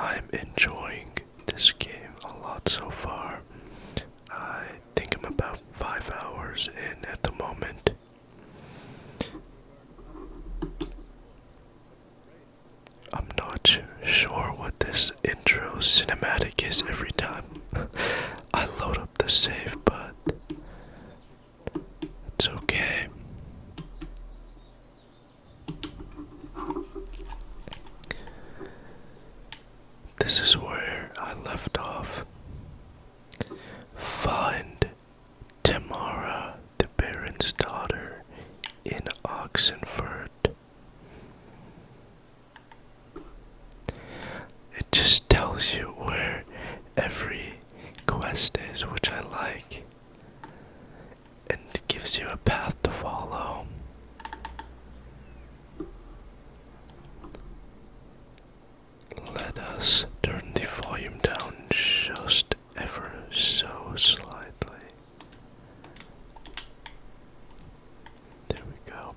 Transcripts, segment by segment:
I'm enjoying this game a lot so far. I think I'm about 5 hours in at the moment. I'm not sure what this intro cinematic is every time I load up the save, but it's okay. This is where I left off. Find Tamara, the Baron's daughter, in Oxenford. It just tells you where every quest is, which I like, and it gives you a path to follow. Let us turn the volume down just ever so slightly. There we go.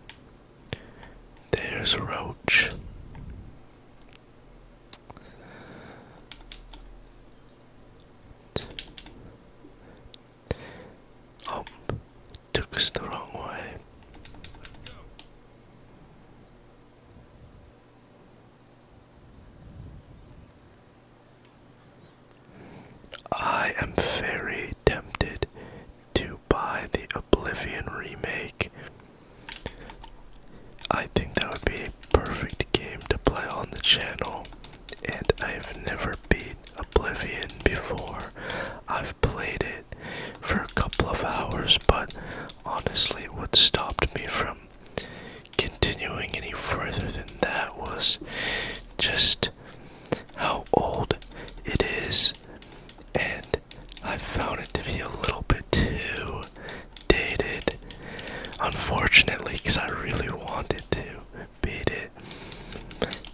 There's Roach. Oh, took us the wrong way. I am very tempted to buy the Oblivion remake. I think that would be a perfect game to play on the channel, and I've never beat Oblivion before. I've played it for a couple of hours, but honestly what stopped me from continuing any further than that was just how old it is, and I found it to be a little bit too dated, unfortunately, because I really wanted to beat it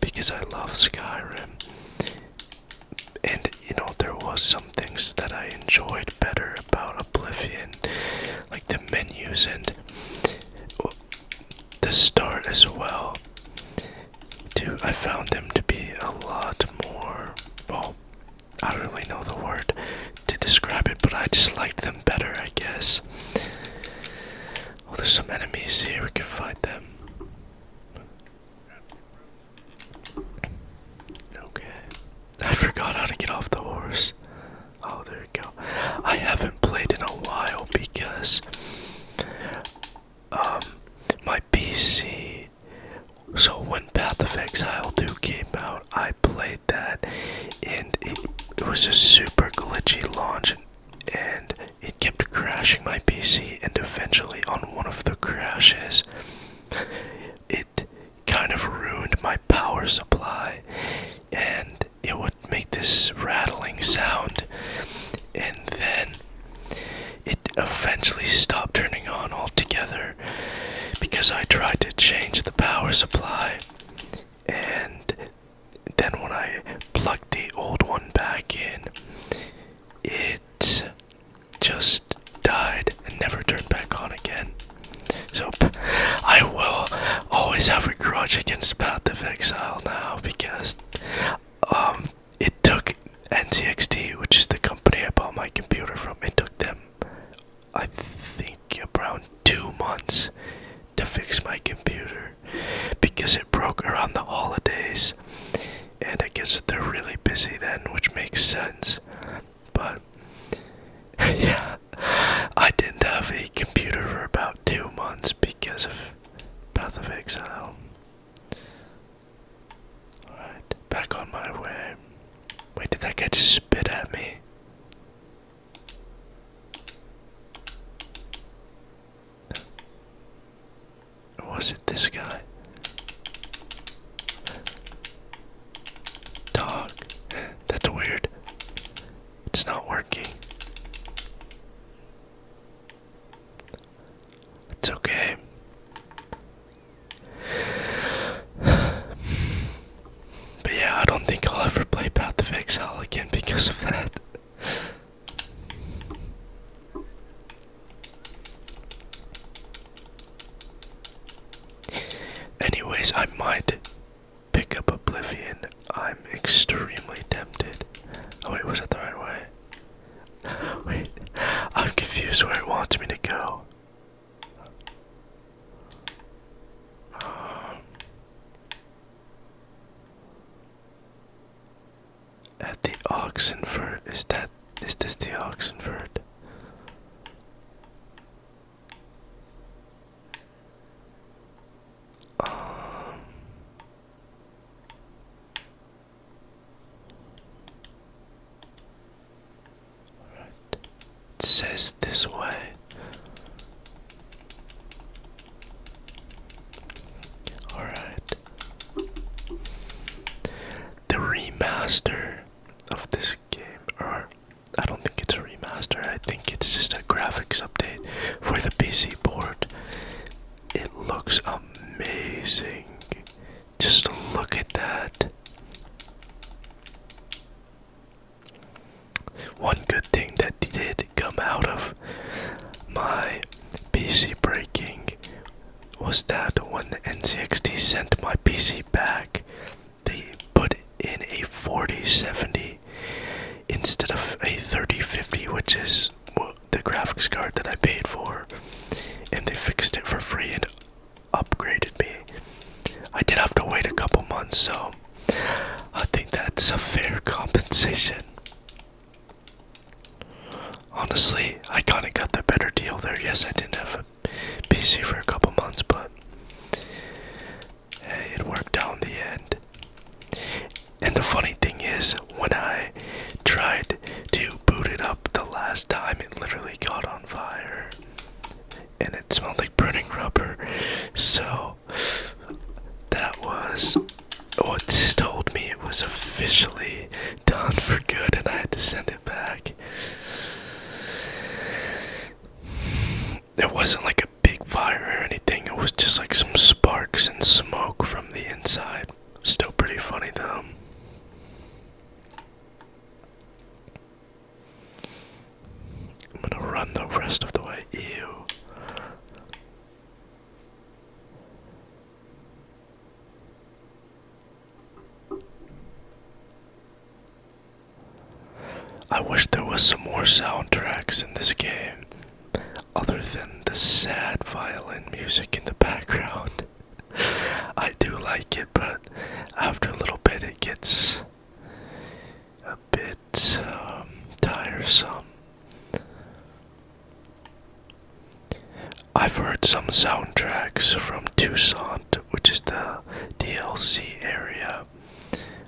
because I love Skyrim. And there was some things that I enjoyed better about Oblivion, like the menus and the start as well. I found them to be a lot more, well, I don't really know the word to describe it, but I just liked them better, I guess. Oh, there's some enemies here, we can fight them. Okay. I forgot how to get off the horse. Oh, there we go. I haven't played in a while because my PC. So when Path of Exile 2 came out, I played that, and it was a super glitchy launch, and it kept crashing my PC, and eventually on one of the crashes, it kind of ruined my power supply, and it would make this rattling sound, and then it eventually stopped turning on altogether because I tried to change the power supply, and then when I plugged the old one back in, it just died and never turned back on again. So I will always have a grudge against Path of Exile now because it took NCXT, which is the company I bought my computer from, it took them, I think, around 2 months to fix my computer because it broke around the holidays, and I guess they're really busy then, which makes sense. But yeah, I didn't have a computer for about 2 months because of Path of Exile. Alright, back on my way. Wait, did that guy just spit at me? Or was it this guy? Dog. That's weird. It's not working. It's okay. But yeah, I don't think I'll ever play Path of Exile again because of that. Anyways, I might pick up Oblivion. I'm extremely tempted. Oh wait, was that the right way? Wait, I'm confused where it wants me to go. Um, at the Oxenford, is this the Oxenford? Um, it says this way. Alright. The remaster of this game, or I don't think it's a remaster, I think it's just a graphics update for the PC port. It looks amazing. Just look at that. One good thing that did come out of my PC breaking was that when the NCXT sent my PC back, they put in a 4070 instead of a 3050, which is the graphics card that I paid for, and they fixed it for free and upgraded me. I did have to wait a couple months, so I think that's a fair compensation. Honestly, I kinda got the better deal there. Yes, I didn't have a PC for a couple months, but hey, it worked out in the end. And the funny thing is, when I tried to boot it up the last time, it literally caught on fire. And it smelled like burning rubber. So, that was what told me it was officially done for good and I had to send it back. It wasn't like a big fire or anything, it was just like some sparks and smoke from the inside. Still pretty funny though. I'm gonna run the rest of the way. Ew. I wish there was some more soundtracks in this game, other than the sad violin music in the background. I do like it, but after a little bit it gets a bit tiresome. I've heard some soundtracks from Tucson, which is the DLC area.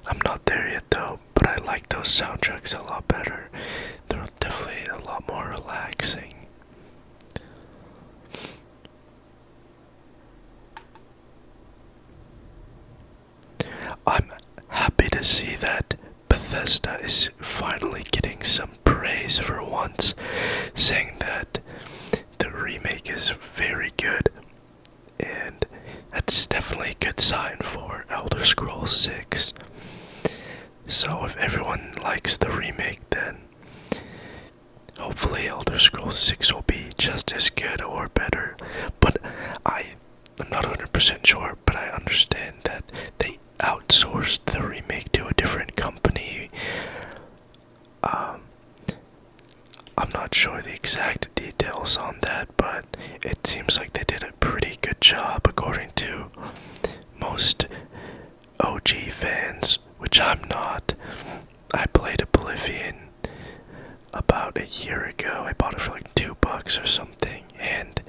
I'm not there yet though, but I like those soundtracks a lot better. They're definitely a lot more relaxing. I'm happy to see that Bethesda is finally getting some praise for once, saying that the remake is very good, and that's definitely a good sign for Elder Scrolls 6. So if everyone likes the remake, then hopefully Elder Scrolls 6 will be just as good or better. But I'm not 100% sure, but I understand that they outsourced the remake to a different company. I'm not sure the exact details on that, but it seems like they did a pretty good job according to most OG fans, which I'm not. I played Oblivion about a year ago. I bought it for like $2 or something, and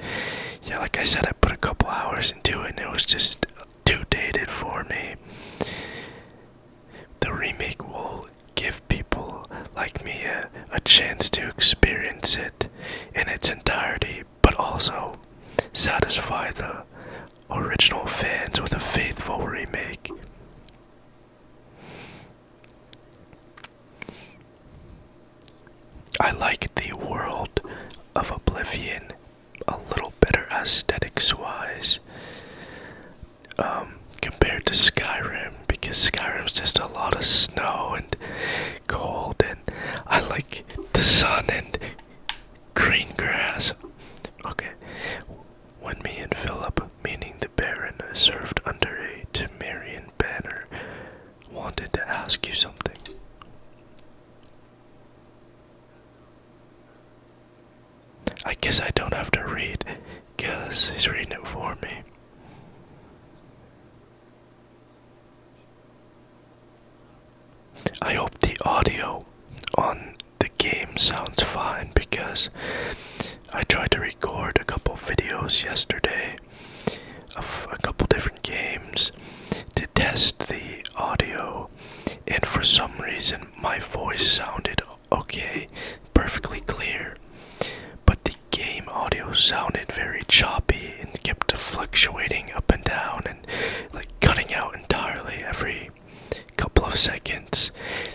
yeah, like I said, I put a couple hours into it and it was just too dated for me. The remake will give people like me a chance to experience it in its entirety, but also satisfy the original fans with a faithful remake. I like the world of Oblivion a little better aesthetics wise, compared to Skyrim, because Skyrim's just a lot of snow and cold, and I like the sun and green grass. Okay, when me and Philip ask you something. I guess I don't have to read, because he's reading it for me. I hope the audio on the game sounds fine, because I tried to record a couple videos yesterday of a couple different games to test the audio, and for some reason my voice sounded okay, perfectly clear, but the game audio sounded very choppy and kept fluctuating up and down and like cutting out entirely every couple of seconds.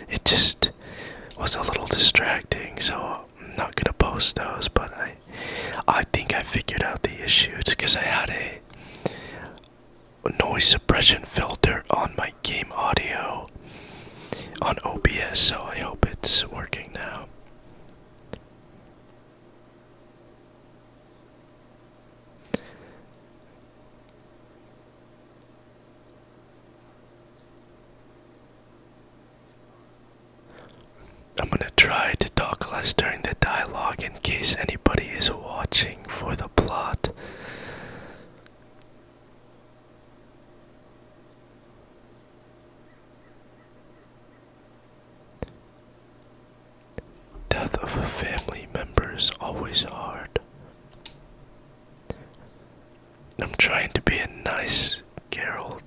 It just was a little distracting, so I'm not gonna post those, but I think I figured out the issue. It's because I had a noise suppression filter on my game audio on OBS, so I hope it's working now. I'm gonna try to talk less during the dialogue in case anybody is watching for the plot. Death of a family member is always hard. I'm trying to be a nice Geralt.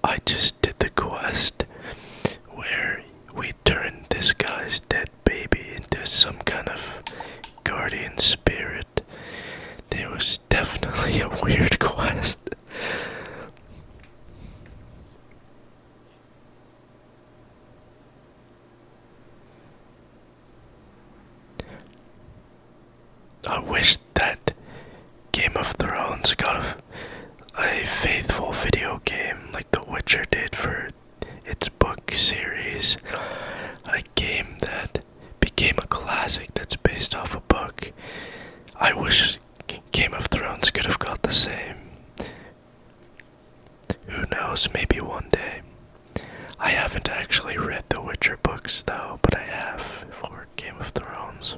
I just did the quest where we turned this guy's dead baby into some kind of guardian spirit. It was definitely a weird quest. I wish that Game of Thrones got a faithful video game like The Witcher did for its book series. A game that became a classic that's based off a book. I wish Game of Thrones could have got the same. Who knows, maybe one day. I haven't actually read the Witcher books though, but I have for Game of Thrones.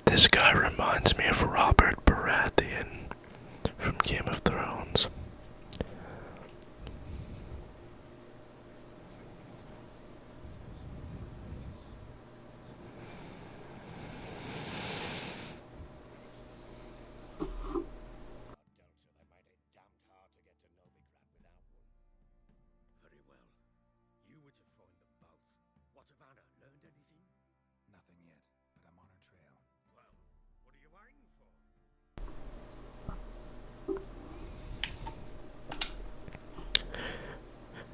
This guy reminds me of Robert Baratheon from Game of Thrones. Very well. You were to find them both. What of Anna? Learned anything? Nothing yet, but I'm on her trail. Well, what are you waiting for?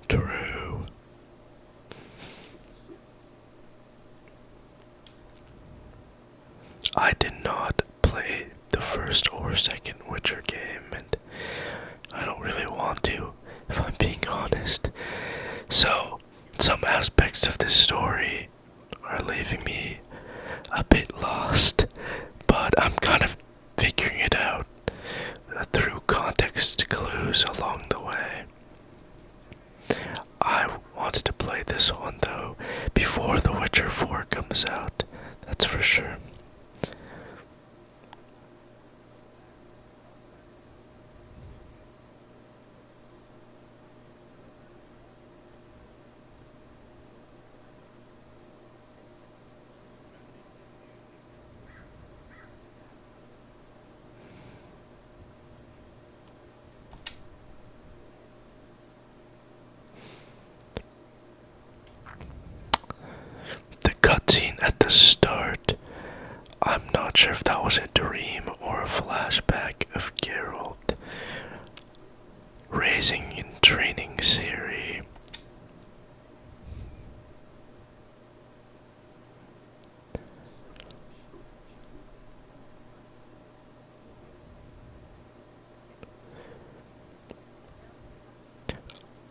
True. I did not play the first or second Witcher game, and I don't really want to, if I'm being honest. So, some aspects of this story are leaving me a bit lost, but I'm kind of figuring it out through context clues along the way. I wanted to play this one though before The Witcher 4 comes out, that's for sure. The cutscene at the start, I'm not sure if that was a dream or a flashback of Geralt raising and training Siri.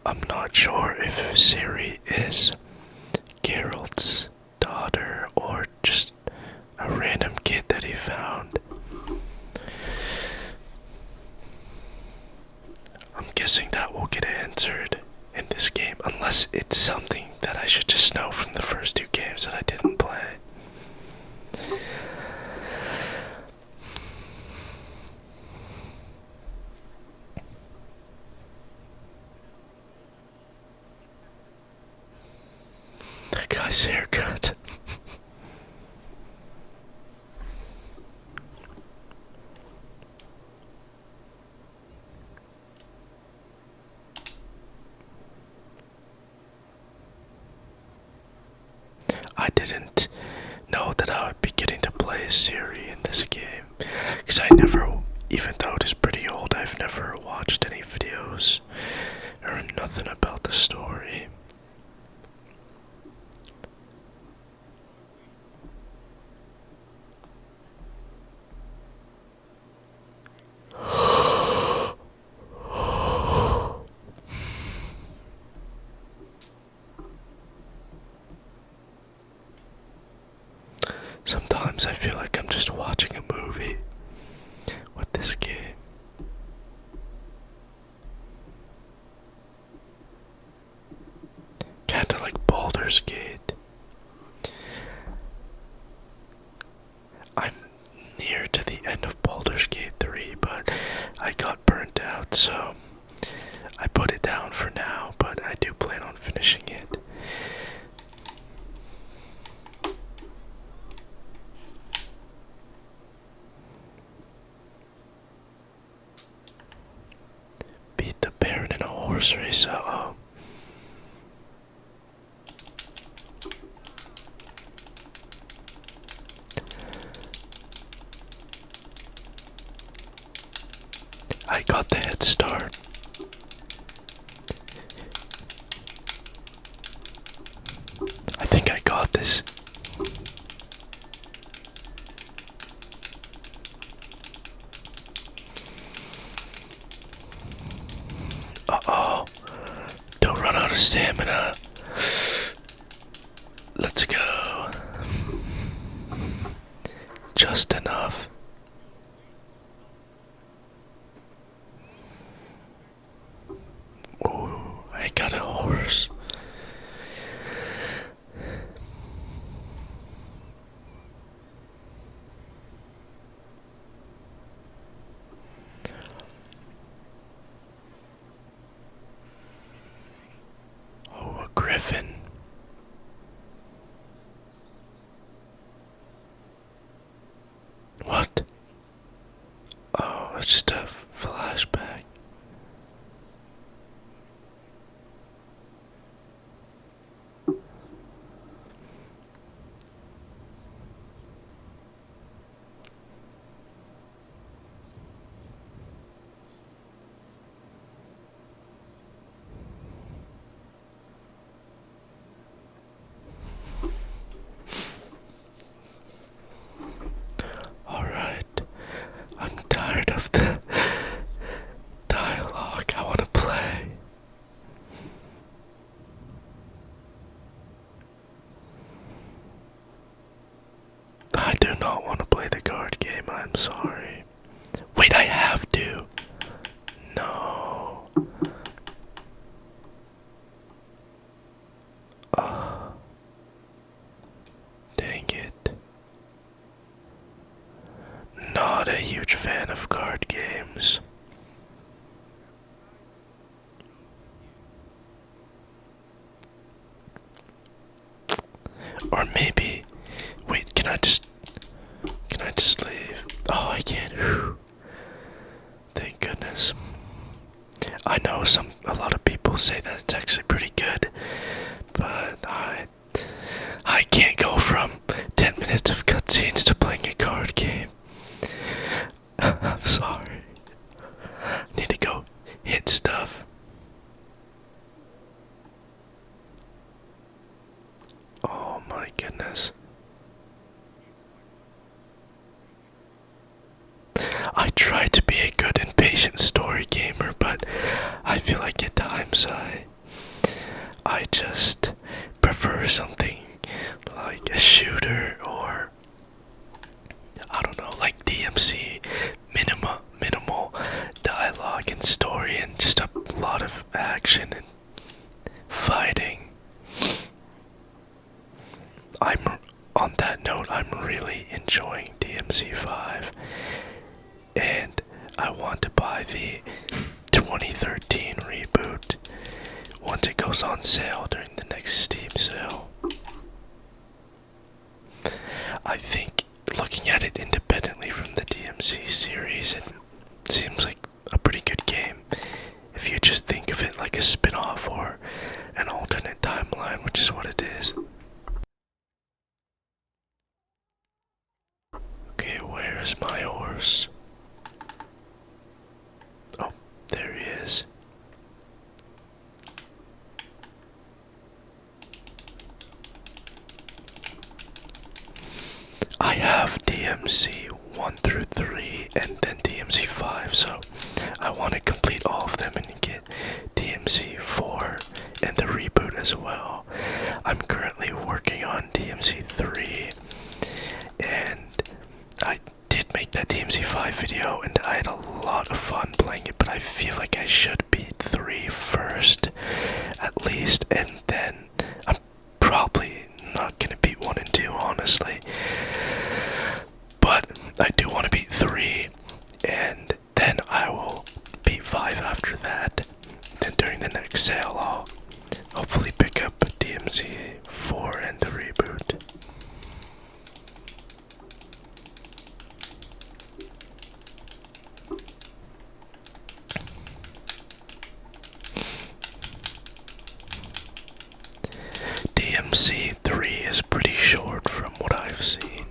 I'm not sure if Siri is Geralt's daughter or just a random kid that he found. I'm guessing that will get answered in this game, unless it's something that I should just know from the first two games that I didn't play. That guy's haircut. I didn't know that I would be getting to play a Siri in this game, because I never, even though it is pretty old, I've never watched any videos or nothing about the story. Sometimes I feel like I'm just watching a movie with this game. Kinda like Baldur's Gate. I'm near to the end of Baldur's Gate 3, but I got burnt out, so I put it down for now, but I do plan on finishing it. Beat the Baron in a horse race, uh-oh. I got the head start. I think I got this. Uh-oh. Don't run out of stamina. Let's go. Just enough. Ooh, I got a horse. Oh, a griffin. What? Oh, it's just a flashback. Alright. I'm tired of the dialogue. I want to play. I do not want to play the card game, I'm sorry. Wait, I have to. No. Dang it. Not a huge fan of card games. Or maybe, wait, can I just leave? Oh, I can't. Whew. Thank goodness. I know a lot of people say that it's actually pretty good, but I can't go from 10 minutes of cutscenes to playing a card game. I'm sorry. Need to go hit stuff. games. I just prefer something like a shooter or I don't know, like DMC, minimal dialogue and story and just a lot of action and fighting. I'm on that note, I'm really enjoying DMC5 and I want to buy the 2013 reboot once it goes on sale during the next Steam sale. I think looking at it independently from the DMC series, it seems like a pretty good game. If you just think of it like a spin-off or an alternate timeline, which is what it is. Okay, where is my horse? Oh, there he is. I have DMC 1 through 3 and then DMC 5, so I want to complete all of them and get DMC 4 and the reboot as well. I'm currently working on DMC 3 and I did make that DMC 5 video and I had a lot of fun playing it, but I feel like I should beat 3 first at least, and then I'm probably not gonna beat 1 and 2 honestly. But I do want to beat 3 and then I will beat 5 after that. Then during the next sale I'll hopefully pick up DMC 4 and the reboot. DMC 3 is pretty short from what I've seen.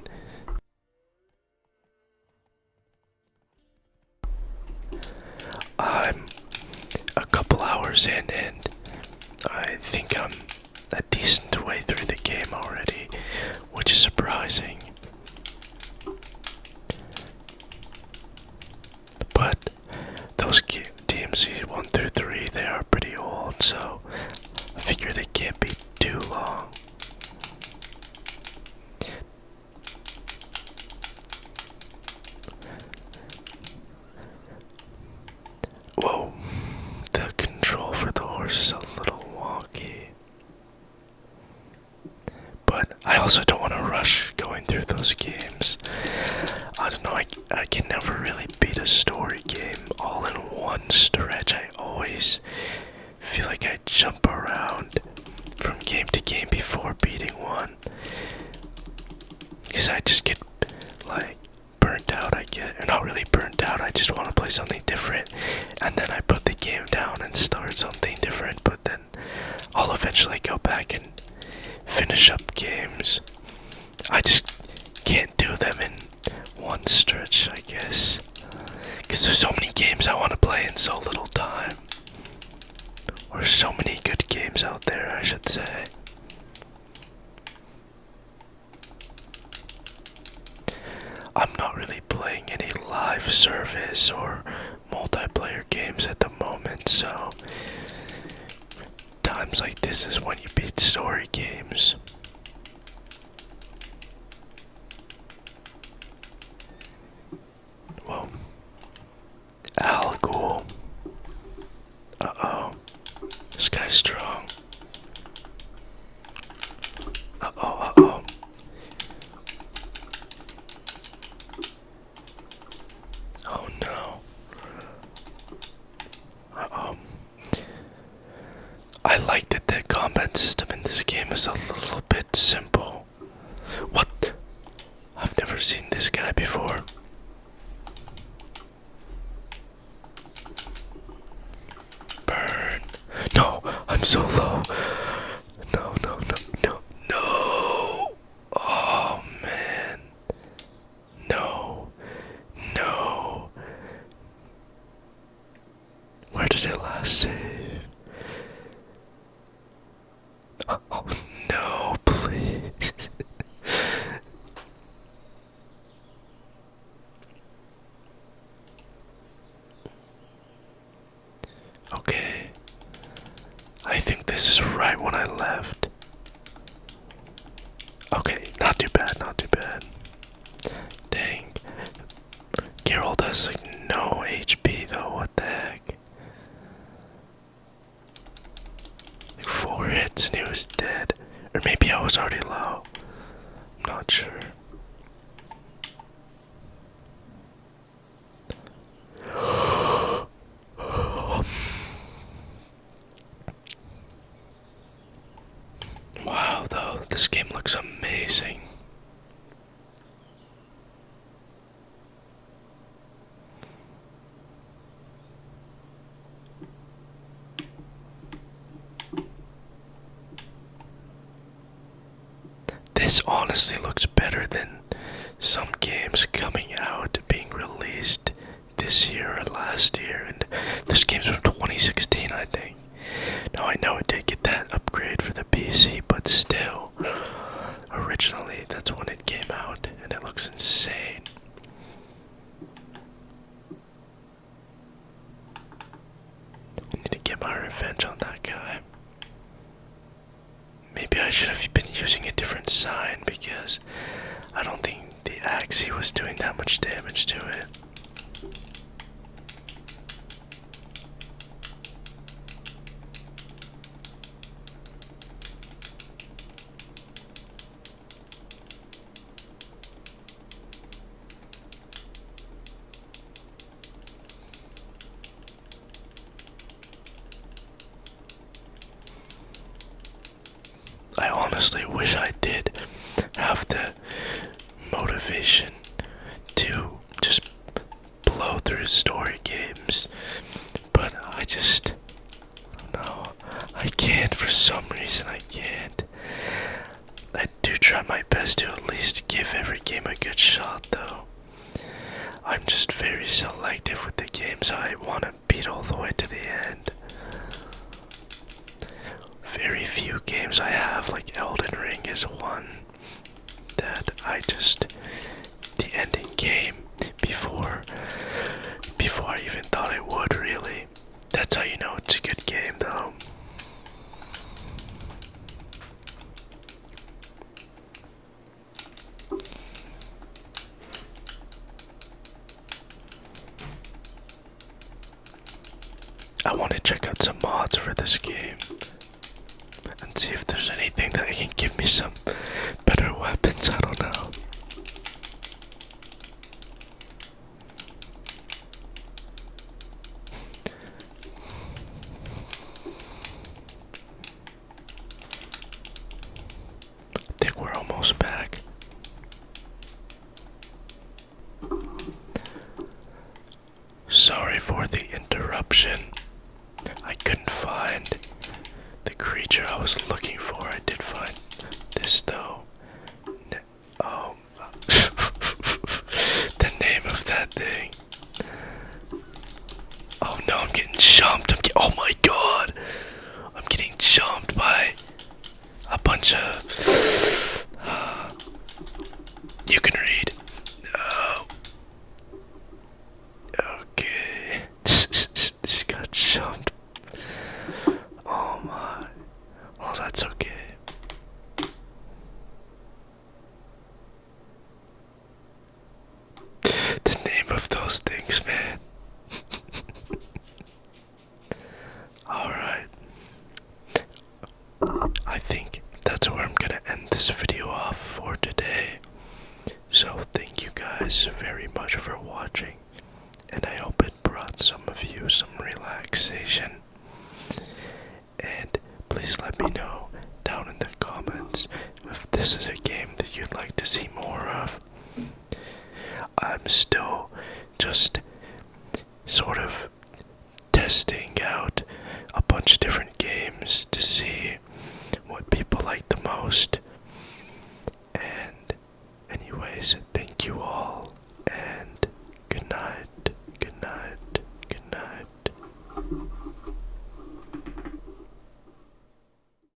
I'm a couple hours in and I think I'm a decent way through the game already, which is surprising. But those DMC 1 through 3, they are pretty old, so I figure they can't be too long. Whoa, the control for the horse is a little wonky. But I also don't want to rush going through those games. I don't know, I can never really beat a story game all in one stretch. I always feel like I jump around from game to game before beating one. Because I just get, like, burnt out, or not really burnt out, I just want to play something different. And then I put the game down and start something different, but then I'll eventually go back and finish up games. I just can't do them in one stretch, I guess. Because there's so many games I want to play in so little time. Or so many good games out there, I should say. I'm not really playing any live service or multiplayer games at the moment, so times like this is when you beat story games. Whoa. Al Ghul. Uh-oh. This guy's strong. Uh-oh. Oh no. Uh-oh. I like that the combat system in this game is a little bit simple. What? I've never seen this guy before. Burn. No, I'm so low. No. Oh man. No. Where did it last save? Oh no, please. Okay. I think this is right when I left. Okay, not too bad, not too bad. Dang. Geralt has like no HP though, what the heck? Like 4 hits and he was dead. Or maybe I was already low. I'm not sure. Wow, though, this game looks amazing. This honestly looks better than some games coming out, being released this year or last year, and this game's from 2016, I think. Now I know it did get that upgrade for the PC, but still, originally that's when it came out, and it looks insane. I need to get my revenge on that guy. Maybe I should have been using a different sign because I don't think the axe was doing that much damage to it. I honestly wish I did have the motivation to just blow through story games, but I just no, I can't. For some reason I can't. I do try my best to at least give every game a good shot though. I'm just very selective with the games I want to beat all the way to the end. Very few games I have, like Elden Ring is one that I just, the ending came before I even thought I would, really. That's how you know it's a good game though. I want to check out some mods for this game and see if there's anything that can give me some better weapons. I don't know. I think we're almost back. Sorry for the interruption. I couldn't find the creature I was looking for. I did find this though. Oh, the name of that thing. Oh no, I'm getting jumped. Oh my god, I'm getting jumped by a bunch of. You can read. Oh. Okay. Just got jumped. Oh my. Well, that's okay. The name of those things, man. Alright. I think that's where I'm gonna end this video off for today. So thank you guys very much for watching, and I hope it brought some of you some relaxation. And please let me know down in the comments if this is a game that you'd like to see more of. I'm still just sort of testing out a bunch of different games to see what people like the most. And anyways, thank you all.